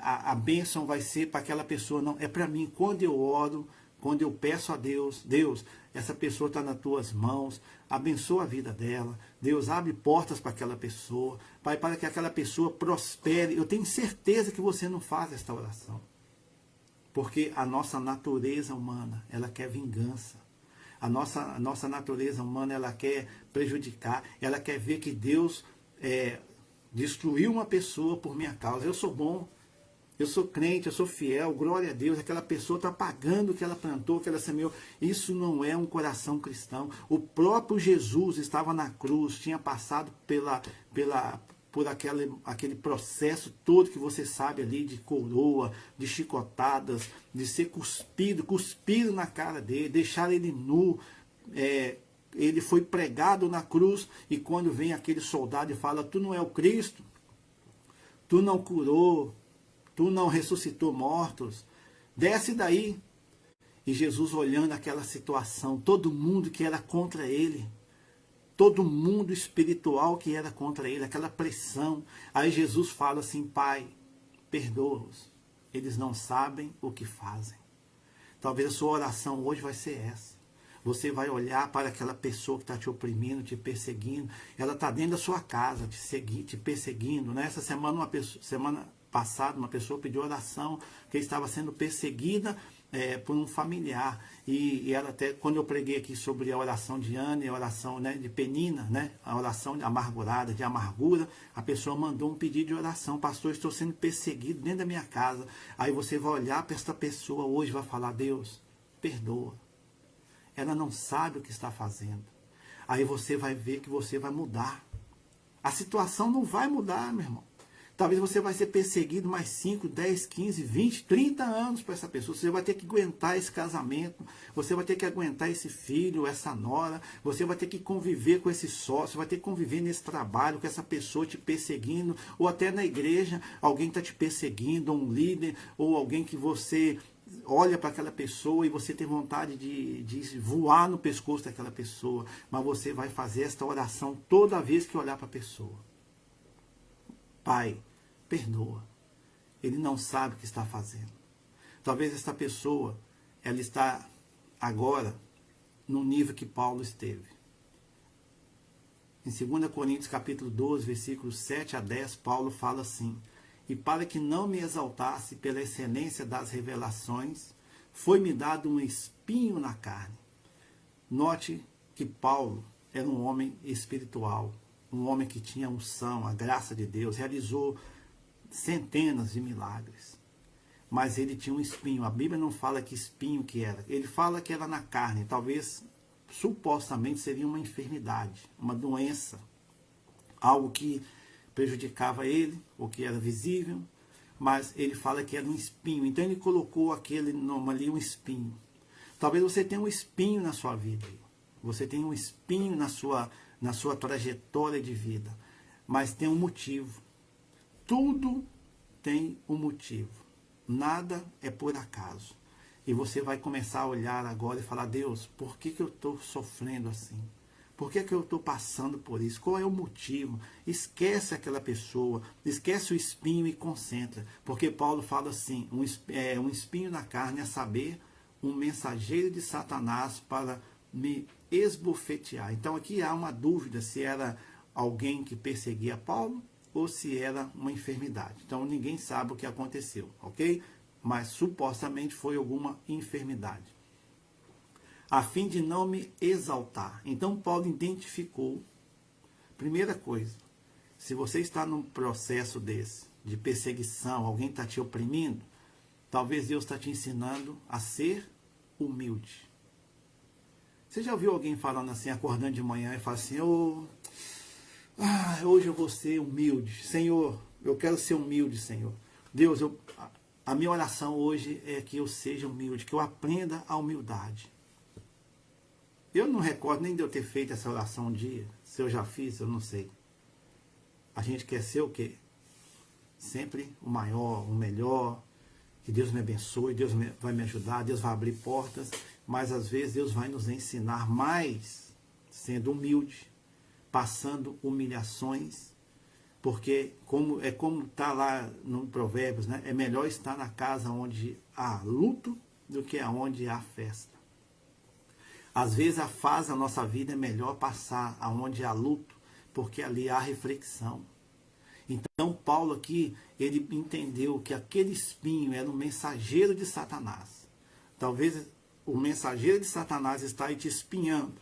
a bênção vai ser para aquela pessoa, não. É para mim. Quando eu oro, quando eu peço a Deus: Deus, essa pessoa está nas tuas mãos, abençoa a vida dela. Deus, abre portas para aquela pessoa, Pai, para que aquela pessoa prospere. Eu tenho certeza que você não faz esta oração, porque a nossa natureza humana, ela quer vingança. A nossa natureza humana, ela quer prejudicar, ela quer ver que Deus destruiu uma pessoa por minha causa. Eu sou bom, eu sou crente, eu sou fiel, glória a Deus, aquela pessoa está pagando o que ela plantou, o que ela semeou. Isso não é um coração cristão. O próprio Jesus estava na cruz, tinha passado por aquele processo todo que você sabe ali, de coroa, de chicotadas, de ser cuspido na cara dele, deixar ele nu. Ele foi pregado na cruz, e quando vem aquele soldado e fala: tu não é o Cristo, tu não curou, tu não ressuscitou mortos, desce daí. E Jesus olhando aquela situação, todo mundo que era contra ele, todo mundo espiritual que era contra ele, aquela pressão. Aí Jesus fala assim: Pai, perdoa-os, eles não sabem o que fazem. Talvez a sua oração hoje vai ser essa. Você vai olhar para aquela pessoa que está te oprimindo, te perseguindo. Ela está dentro da sua casa, te perseguindo. Nessa semana, semana passada, uma pessoa pediu oração, que estava sendo perseguida por um familiar. E ela até, quando eu preguei aqui sobre a oração de Ana e a oração, né, de Penina, né, a oração amargurada, de amargura, a pessoa mandou um pedido de oração: pastor, estou sendo perseguido dentro da minha casa. Aí você vai olhar para esta pessoa hoje e vai falar: Deus, perdoa. Ela não sabe o que está fazendo. Aí você vai ver que você vai mudar. A situação não vai mudar, meu irmão. Talvez você vai ser perseguido mais 5, 10, 15, 20, 30 anos para essa pessoa. Você vai ter que aguentar esse casamento. Você vai ter que aguentar esse filho, essa nora. Você vai ter que conviver com esse sócio. Vai ter que conviver nesse trabalho com essa pessoa te perseguindo. Ou até na igreja, alguém está te perseguindo, ou um líder, ou alguém que você olha para aquela pessoa e você tem vontade de voar no pescoço daquela pessoa, mas você vai fazer esta oração toda vez que olhar para a pessoa: Pai, perdoa. Ele não sabe o que está fazendo. Talvez esta pessoa, ela está agora no nível que Paulo esteve. Em 2 Coríntios capítulo 12, versículos 7 a 10, Paulo fala assim: e para que não me exaltasse pela excelência das revelações, foi-me dado um espinho na carne. Note que Paulo era um homem espiritual, um homem que tinha unção, a graça de Deus, realizou centenas de milagres. Mas ele tinha um espinho. A Bíblia não fala que espinho que era. Ele fala que era na carne. Talvez, supostamente, seria uma enfermidade, uma doença, algo que prejudicava ele, o que era visível, mas ele fala que era um espinho. Então ele colocou aquele nome ali, um espinho. Talvez você tenha um espinho na sua vida. Você tem um espinho na sua trajetória de vida. Mas tem um motivo. Tudo tem um motivo. Nada é por acaso. E você vai começar a olhar agora e falar: Deus, por que eu estou sofrendo assim? Por que eu estou passando por isso? Qual é o motivo? Esquece aquela pessoa, esquece o espinho e concentra. Porque Paulo fala assim, um espinho na carne, a saber, um mensageiro de Satanás para me esbofetear. Então aqui há uma dúvida se era alguém que perseguia Paulo ou se era uma enfermidade. Então ninguém sabe o que aconteceu, ok? Mas supostamente foi alguma enfermidade. A fim de não me exaltar. Então Paulo identificou, primeira coisa, se você está num processo desse, de perseguição, alguém está te oprimindo, talvez Deus está te ensinando a ser humilde. Você já ouviu alguém falando assim, acordando de manhã e falando assim: hoje eu vou ser humilde. Senhor, eu quero ser humilde, Senhor. Deus, a minha oração hoje é que eu seja humilde, que eu aprenda a humildade. Eu não recordo nem de eu ter feito essa oração um dia. Se eu já fiz, eu não sei. A gente quer ser o quê? Sempre o maior, o melhor. Que Deus me abençoe, Deus vai me ajudar, Deus vai abrir portas. Mas às vezes Deus vai nos ensinar mais sendo humilde, passando humilhações. Porque como está lá no Provérbios, né? É melhor estar na casa onde há luto do que aonde há festa. Às vezes a fase da nossa vida é melhor passar aonde há luto, porque ali há reflexão. Então Paulo aqui, ele entendeu que aquele espinho era um mensageiro de Satanás. Talvez o mensageiro de Satanás está aí te espinhando,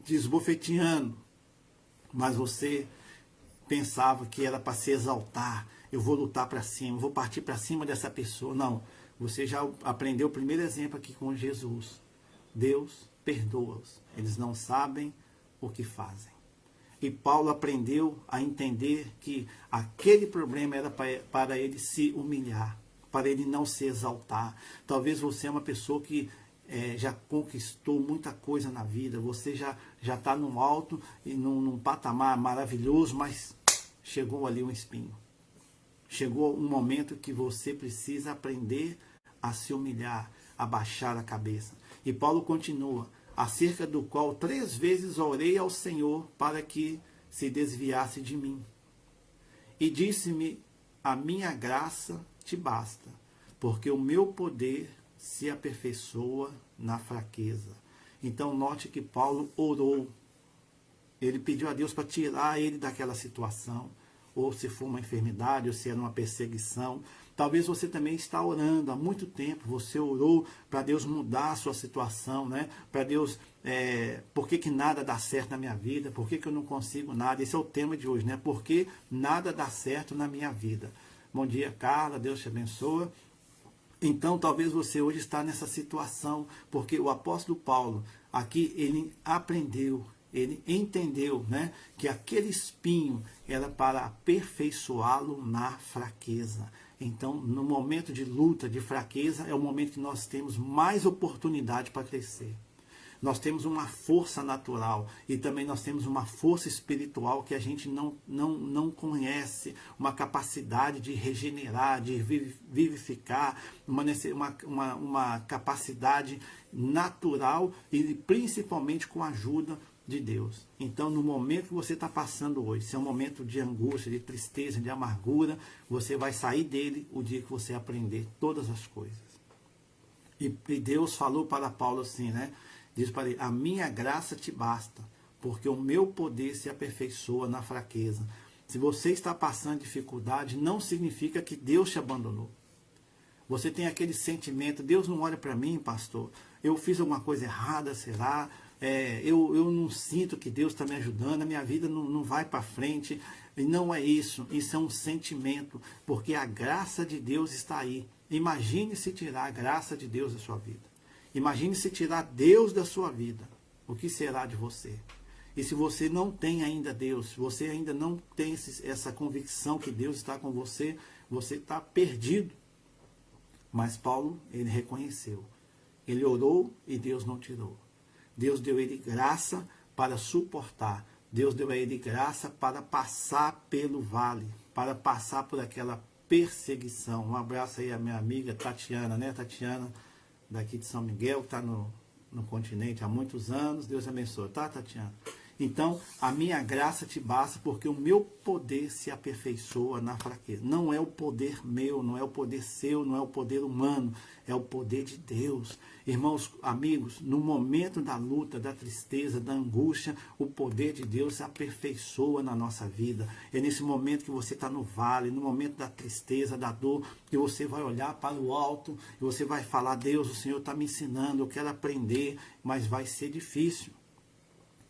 te esbofeteando, mas você pensava que era para se exaltar. Eu vou lutar para cima, eu vou partir para cima dessa pessoa. Não, você já aprendeu o primeiro exemplo aqui com Jesus. Deus perdoa-os, eles não sabem o que fazem. E Paulo aprendeu a entender que aquele problema era para ele se humilhar, para ele não se exaltar. Talvez você é uma pessoa que já conquistou muita coisa na vida, você já está num alto e num patamar maravilhoso, mas chegou ali um espinho. Chegou um momento que você precisa aprender a se humilhar, a baixar a cabeça. E Paulo continua: acerca do qual 3 vezes orei ao Senhor para que se desviasse de mim. E disse-me: a minha graça te basta, porque o meu poder se aperfeiçoa na fraqueza. Então note que Paulo orou. Ele pediu a Deus para tirar ele daquela situação, ou se for uma enfermidade, ou se era uma perseguição. Talvez você também está orando há muito tempo, você orou para Deus mudar a sua situação, né? Para Deus, por que nada dá certo na minha vida? Por que eu não consigo nada? Esse é o tema de hoje, né? Por que nada dá certo na minha vida? Bom dia, Carla, Deus te abençoe. Então, talvez você hoje está nessa situação, porque o apóstolo Paulo, aqui, ele aprendeu, ele entendeu, né, que aquele espinho era para aperfeiçoá-lo na fraqueza. Então, no momento de luta, de fraqueza, é o momento que nós temos mais oportunidade para crescer. Nós temos uma força natural e também nós temos uma força espiritual que a gente não conhece, uma capacidade de regenerar, de vivificar, uma capacidade natural e principalmente com a ajuda de Deus. Então, no momento que você está passando hoje, se é um momento de angústia, de tristeza, de amargura, você vai sair dele o dia que você aprender todas as coisas. E Deus falou para Paulo assim, né? Diz para ele: a minha graça te basta, porque o meu poder se aperfeiçoa na fraqueza. Se você está passando dificuldade, não significa que Deus te abandonou. Você tem aquele sentimento: Deus não olha para mim, pastor, eu fiz alguma coisa errada, será? Eu não sinto que Deus está me ajudando, a minha vida não vai para frente. E não é isso, isso é um sentimento, porque a graça de Deus está aí. Imagine se tirar a graça de Deus da sua vida. Imagine se tirar Deus da sua vida. O que será de você? E se você não tem ainda Deus, se você ainda não tem essa convicção que Deus está com você, você está perdido. Mas Paulo, ele reconheceu. Ele orou e Deus não tirou. Deus deu a ele graça para suportar. Deus deu a ele graça para passar pelo vale, para passar por aquela perseguição. Um abraço aí à minha amiga Tatiana, né? Tatiana, daqui de São Miguel, que está no continente há muitos anos. Deus abençoe, tá, Tatiana? Então, a minha graça te basta, porque o meu poder se aperfeiçoa na fraqueza. Não é o poder meu, não é o poder seu, não é o poder humano, é o poder de Deus. Irmãos, amigos, no momento da luta, da tristeza, da angústia, o poder de Deus se aperfeiçoa na nossa vida. É nesse momento que você está no vale, no momento da tristeza, da dor, que você vai olhar para o alto e você vai falar: Deus, o Senhor está me ensinando, eu quero aprender, mas vai ser difícil.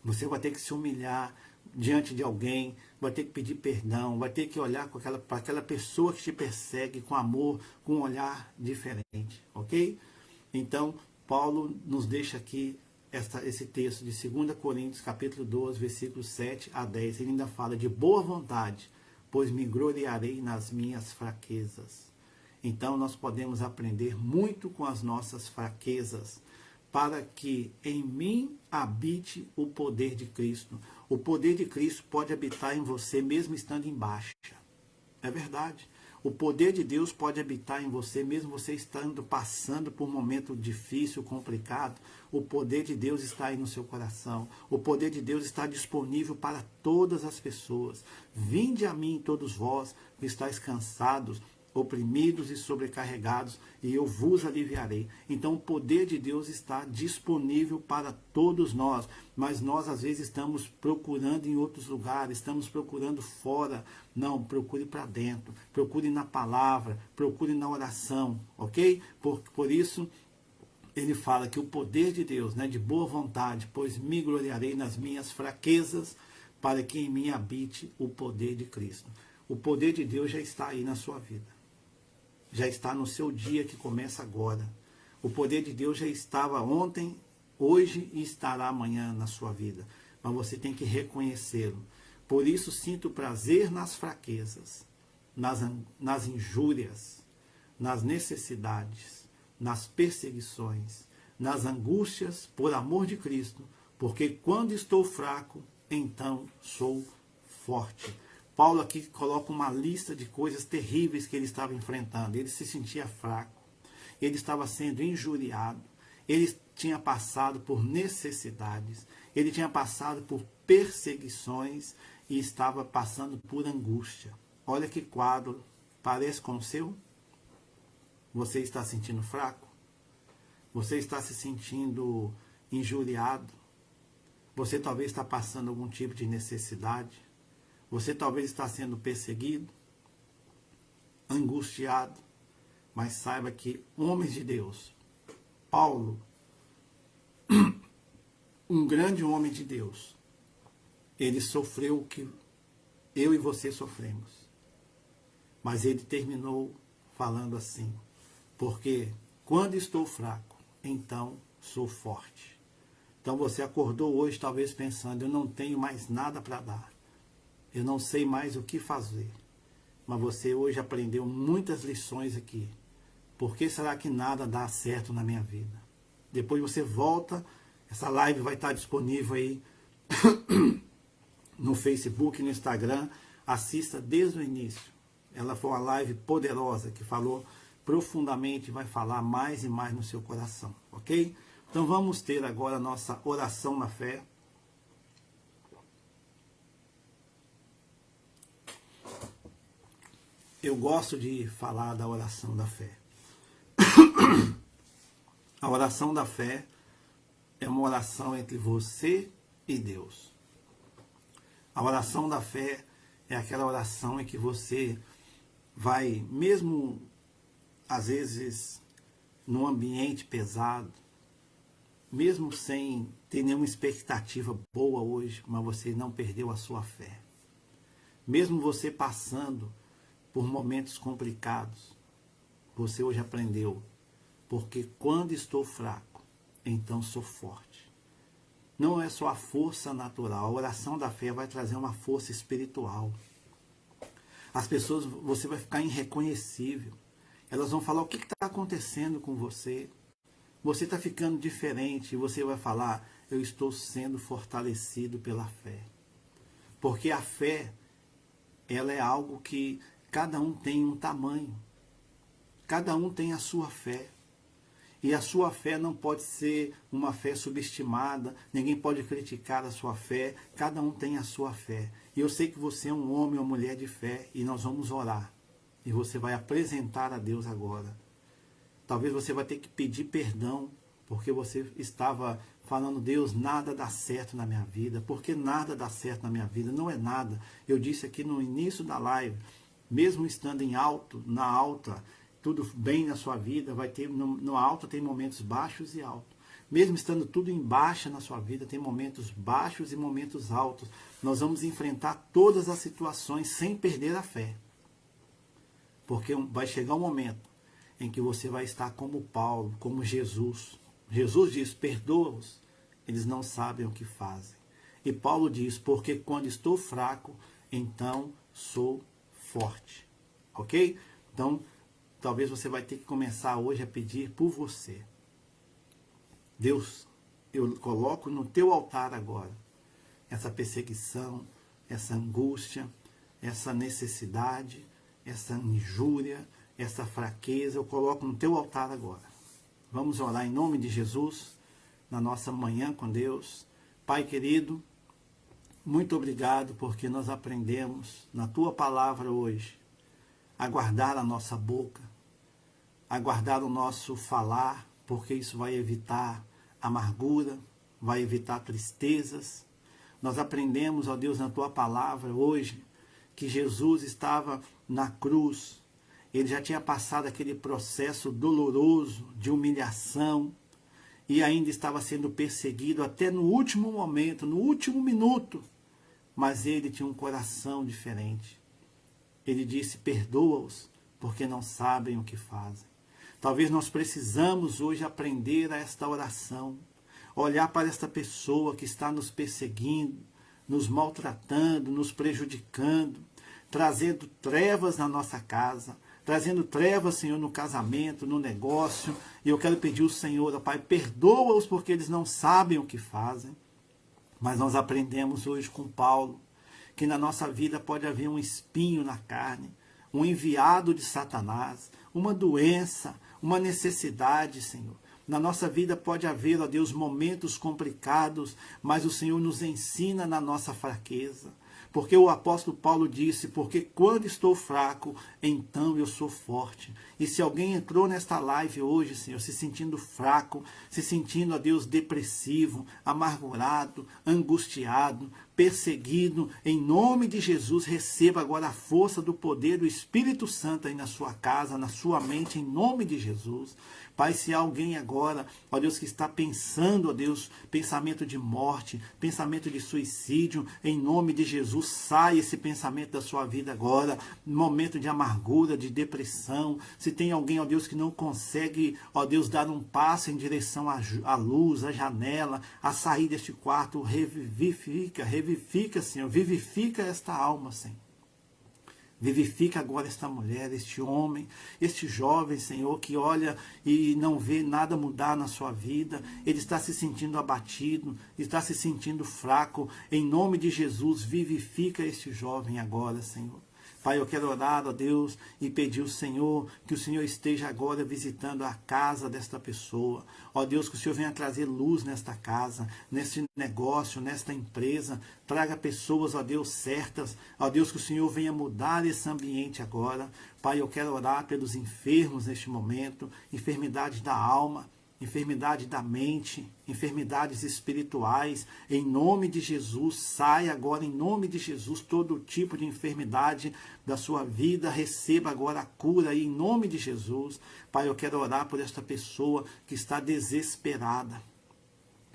Você vai ter que se humilhar diante de alguém, vai ter que pedir perdão, vai ter que olhar para aquela pessoa que te persegue com amor, com um olhar diferente, ok? Então, Paulo nos deixa aqui esse texto de 2 Coríntios, capítulo 12, versículos 7 a 10. Ele ainda fala de boa vontade, pois me gloriarei nas minhas fraquezas. Então, nós podemos aprender muito com as nossas fraquezas, para que em mim habite o poder de Cristo. O poder de Cristo pode habitar em você mesmo estando em baixa. É verdade. O poder de Deus pode habitar em você mesmo você passando por um momento difícil, complicado. O poder de Deus está aí no seu coração. O poder de Deus está disponível para todas as pessoas. Vinde a mim todos vós que estáis cansados, oprimidos e sobrecarregados, e eu vos aliviarei. Então o poder de Deus está disponível para todos nós, mas nós às vezes estamos procurando em outros lugares, estamos procurando fora. Não, procure para dentro, procure na palavra, procure na oração, ok? Por isso ele fala que o poder de Deus, né, de boa vontade, pois me gloriarei nas minhas fraquezas, para que em mim habite o poder de Cristo. O poder de Deus já está aí na sua vida. Já está no seu dia que começa agora. O poder de Deus já estava ontem, hoje e estará amanhã na sua vida. Mas você tem que reconhecê-lo. Por isso sinto prazer nas fraquezas, nas injúrias, nas necessidades, nas perseguições, nas angústias por amor de Cristo, porque quando estou fraco, então sou forte. Paulo aqui coloca uma lista de coisas terríveis que ele estava enfrentando. Ele se sentia fraco, ele estava sendo injuriado, ele tinha passado por necessidades, ele tinha passado por perseguições e estava passando por angústia. Olha que quadro, parece com o seu? Você está se sentindo fraco? Você está se sentindo injuriado? Você talvez está passando algum tipo de necessidade? Você talvez está sendo perseguido, angustiado, mas saiba que homens de Deus, Paulo, um grande homem de Deus, ele sofreu o que eu e você sofremos. Mas ele terminou falando assim: porque quando estou fraco, então sou forte. Então você acordou hoje talvez pensando: eu não tenho mais nada para dar. Eu não sei mais o que fazer. Mas você hoje aprendeu muitas lições aqui. Por que será que nada dá certo na minha vida? Depois você volta, essa live vai estar disponível aí no Facebook, no Instagram. Assista desde o início. Ela foi uma live poderosa que falou profundamente, vai falar mais e mais no seu coração, ok? Então vamos ter agora a nossa oração na fé. Eu gosto de falar da oração da fé. A oração da fé é uma oração entre você e Deus. A oração da fé é aquela oração em que você vai, mesmo às vezes num ambiente pesado, mesmo sem ter nenhuma expectativa boa hoje, mas você não perdeu a sua fé. Mesmo você passando por momentos complicados, você hoje aprendeu: porque quando estou fraco, então sou forte. não é só a força natural. A oração da fé vai trazer uma força espiritual. As pessoas, você vai ficar irreconhecível. Elas vão falar: o que está acontecendo com você? Você está ficando diferente. E você vai falar: eu estou sendo fortalecido pela fé. Porque a fé, ela é algo que cada um tem um tamanho. Cada um tem a sua fé. E a sua fé não pode ser uma fé subestimada, ninguém pode criticar a sua fé, cada um tem a sua fé. E eu sei que você é um homem ou mulher de fé, e nós vamos orar. E você vai apresentar a Deus agora. Talvez você vai ter que pedir perdão, porque você estava falando: Deus, nada dá certo na minha vida. Porque nada dá certo na minha vida? Não é nada. Eu disse aqui no início da live, mesmo estando em alto, na alta, tudo bem na sua vida, vai ter no alto tem momentos baixos e altos. Mesmo estando tudo em baixa na sua vida, tem momentos baixos e momentos altos. Nós vamos enfrentar todas as situações sem perder a fé. Porque vai chegar um momento em que você vai estar como Paulo, como Jesus. Jesus diz: perdoa-os, eles não sabem o que fazem. E Paulo diz: porque quando estou fraco, então sou forte. Ok? Então, talvez você vai ter que começar hoje a pedir por você. Deus, eu coloco no teu altar agora essa perseguição, essa angústia, essa necessidade, essa injúria, essa fraqueza, eu coloco no teu altar agora. Vamos orar em nome de Jesus, na nossa manhã com Deus. Pai querido, muito obrigado porque nós aprendemos na tua palavra hoje a guardar a nossa boca, a guardar o nosso falar, porque isso vai evitar amargura, vai evitar tristezas. Nós aprendemos, ó Deus, na tua palavra hoje, que Jesus estava na cruz. Ele já tinha passado aquele processo doloroso de humilhação e ainda estava sendo perseguido até no último momento, no último minuto. Mas ele tinha um coração diferente. Ele disse: perdoa-os, porque não sabem o que fazem. Talvez nós precisamos hoje aprender a esta oração, olhar para esta pessoa que está nos perseguindo, nos maltratando, nos prejudicando, trazendo trevas na nossa casa, trazendo trevas, Senhor, no casamento, no negócio. E eu quero pedir ao Senhor, ó Pai, perdoa-os porque eles não sabem o que fazem. Mas nós aprendemos hoje com Paulo que na nossa vida pode haver um espinho na carne, um enviado de Satanás, uma doença, uma necessidade, Senhor. Na nossa vida pode haver, ó Deus, momentos complicados, mas o Senhor nos ensina na nossa fraqueza. Porque o apóstolo Paulo disse: porque quando estou fraco, então eu sou forte. E se alguém entrou nesta live hoje, Senhor, se sentindo fraco, se sentindo, ó Deus, depressivo, amargurado, angustiado, perseguido, em nome de Jesus, receba agora a força do poder do Espírito Santo aí na sua casa, na sua mente, em nome de Jesus. Pai, se há alguém agora, ó Deus, que está pensando, ó Deus, pensamento de morte, pensamento de suicídio, em nome de Jesus, sai esse pensamento da sua vida agora, momento de amargura, de depressão. Se tem alguém, ó Deus, que não consegue, ó Deus, dar um passo em direção à luz, à janela, a sair deste quarto, revivifica, Senhor, vivifica esta alma, Senhor. Vivifica agora esta mulher, este homem, este jovem, Senhor, que olha e não vê nada mudar na sua vida. Ele está se sentindo abatido, está se sentindo fraco. Em nome de Jesus, vivifica este jovem agora, Senhor. Pai, eu quero orar, ó Deus, e pedir ao Senhor que o Senhor esteja agora visitando a casa desta pessoa. Ó Deus, que o Senhor venha trazer luz nesta casa, neste negócio, nesta empresa. Traga pessoas, ó Deus, certas. Ó Deus, que o Senhor venha mudar esse ambiente agora. Pai, eu quero orar pelos enfermos neste momento, enfermidade da alma, enfermidade da mente, enfermidades espirituais, em nome de Jesus, sai agora em nome de Jesus todo tipo de enfermidade da sua vida, receba agora a cura aí, em nome de Jesus. Pai, eu quero orar por esta pessoa que está desesperada,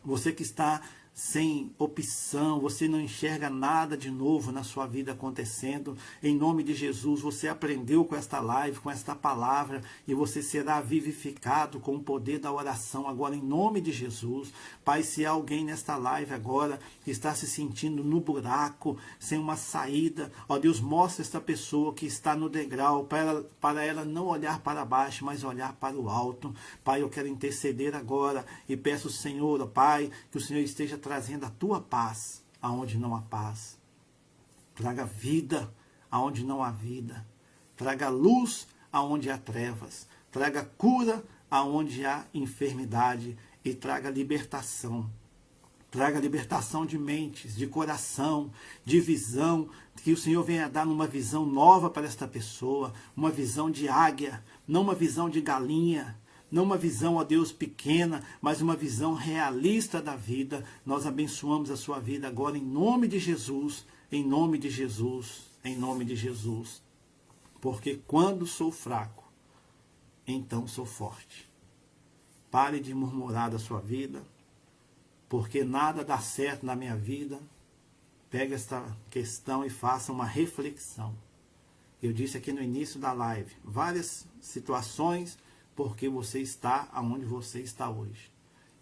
você que está sem opção, você não enxerga nada de novo na sua vida acontecendo. Em nome de Jesus, você aprendeu com esta live, com esta palavra, e você será vivificado com o poder da oração agora, em nome de Jesus. Pai, se há alguém nesta live agora que está se sentindo no buraco, sem uma saída, ó Deus, mostra esta pessoa que está no degrau, para ela não olhar para baixo, mas olhar para o alto. Pai, eu quero interceder agora e peço, Senhor, ó Pai, que o Senhor esteja trazendo a tua paz aonde não há paz. Traga vida aonde não há vida. Traga luz aonde há trevas. Traga cura aonde há enfermidade. E traga libertação. Traga libertação de mentes, de coração, de visão. Que o Senhor venha dar uma visão nova para esta pessoa. Uma visão de águia, não uma visão de galinha. Não uma visão, ó Deus, pequena, mas uma visão realista da vida. Nós abençoamos a sua vida agora em nome de Jesus, em nome de Jesus, em nome de Jesus. Porque quando sou fraco, então sou forte. Pare de murmurar da sua vida, porque nada dá certo na minha vida. Pegue esta questão e faça uma reflexão. Eu disse aqui no início da live, várias situações porque você está onde você está hoje.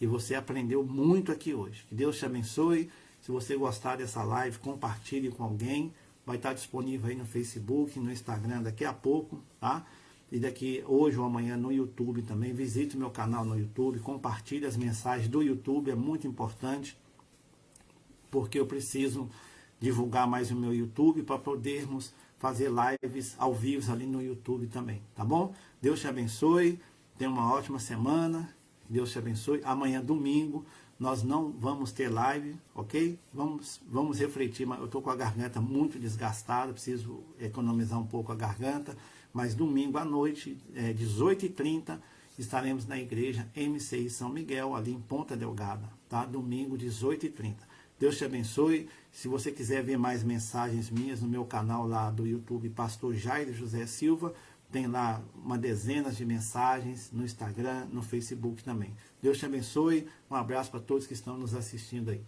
E você aprendeu muito aqui hoje. Que Deus te abençoe. Se você gostar dessa live, compartilhe com alguém. Vai estar disponível aí no Facebook, no Instagram daqui a pouco, tá? E daqui hoje ou amanhã no YouTube também. Visite o meu canal no YouTube, compartilhe as mensagens do YouTube, é muito importante. Porque eu preciso divulgar mais o meu YouTube para podermos fazer lives ao vivo ali no YouTube também, tá bom? Deus te abençoe, tenha uma ótima semana, Deus te abençoe. Amanhã, domingo, nós não vamos ter live, ok? Vamos refletir, mas eu estou com a garganta muito desgastada, preciso economizar um pouco a garganta, mas domingo à noite, 18h30, estaremos na igreja MCI São Miguel, ali em Ponta Delgada, tá? Domingo, 18h30. Deus te abençoe. Se você quiser ver mais mensagens minhas no meu canal lá do YouTube, Pastor Jairo José Silva, tem lá uma dezena de mensagens no Instagram, no Facebook também. Deus te abençoe. Um abraço para todos que estão nos assistindo aí.